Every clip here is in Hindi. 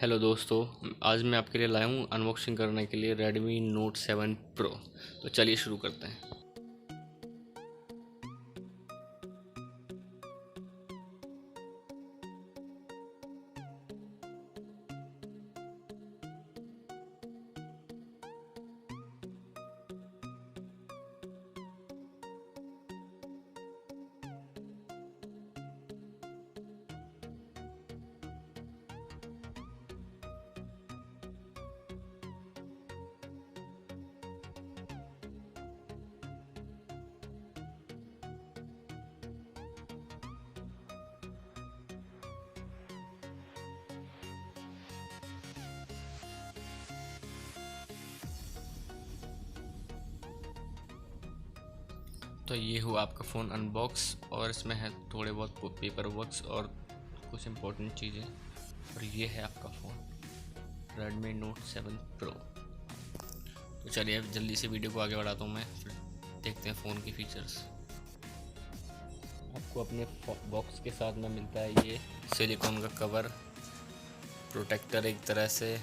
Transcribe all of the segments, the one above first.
हेलो दोस्तों, आज मैं आपके लिए लाया हूँ अनबॉक्सिंग करने के लिए Redmi Note 7 Pro। तो चलिए शुरू करते हैं। तो ये हुआ आपका फ़ोन अनबॉक्स और इसमें है थोड़े बहुत पेपर वर्क्स और कुछ इम्पोर्टेंट चीज़ें। और ये है आपका फ़ोन Redmi Note 7 Pro। तो चलिए अब जल्दी से वीडियो को आगे बढ़ाता हूँ मैं, फिर देखते हैं फ़ोन के फीचर्स। आपको अपने बॉक्स के साथ में मिलता है ये सिलिकॉन का कवर प्रोटेक्टर एक तरह से,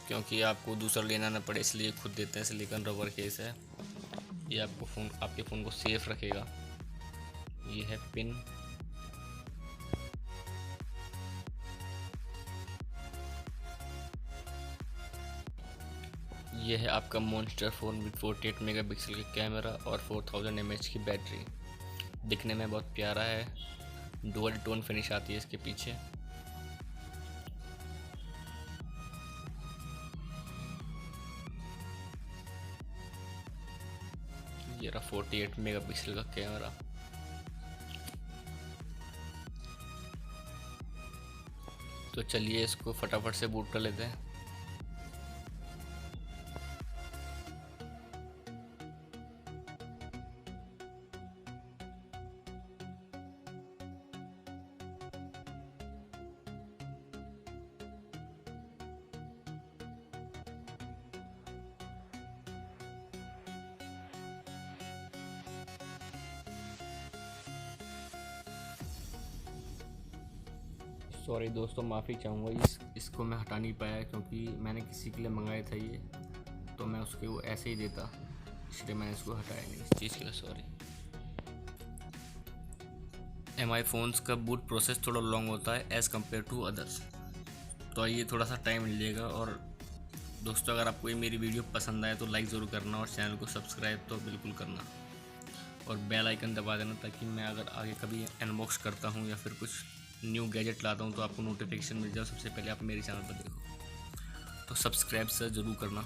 क्योंकि आपको दूसरा लेना ना पड़े इसलिए खुद देते हैं। सिलिकॉन रबर केस है, ये आपके फ़ोन को सेफ रखेगा। ये है पिन, ये है आपका मॉन्स्टर फ़ोन विद 48 मेगापिक्सल का कैमरा और 4000 mAh की बैटरी। दिखने में बहुत प्यारा है, डुअल टोन फिनिश आती है इसके पीछे। ये रहा 48 मेगापिक्सल का कैमरा। तो चलिए इसको फटाफट से बूट कर लेते हैं। सॉरी दोस्तों, माफ़ी चाहूँगा, इसको मैं हटा नहीं पाया क्योंकि मैंने किसी के लिए मंगाया था ये, तो मैं उसको ऐसे ही देता, इसलिए मैंने इसको हटाया नहीं। इस चीज़ के लिए सॉरी। MI फ़ोन्स का बूट प्रोसेस थोड़ा लॉन्ग होता है एज़ कम्पेयर टू अदर्स, तो ये थोड़ा सा टाइम लेगा। और दोस्तों, अगर आपको ये मेरी वीडियो पसंद आए तो लाइक ज़रूर करना और चैनल को सब्सक्राइब तो बिल्कुल करना और बेल आइकन दबा देना, ताकि मैं अगर आगे कभी अनबॉक्स करता हूँ या फिर कुछ न्यू गैजेट लाता हूँ तो आपको नोटिफिकेशन मिल जाए, सबसे पहले आप मेरे चैनल पर देखो। तो सब्सक्राइब से ज़रूर करना।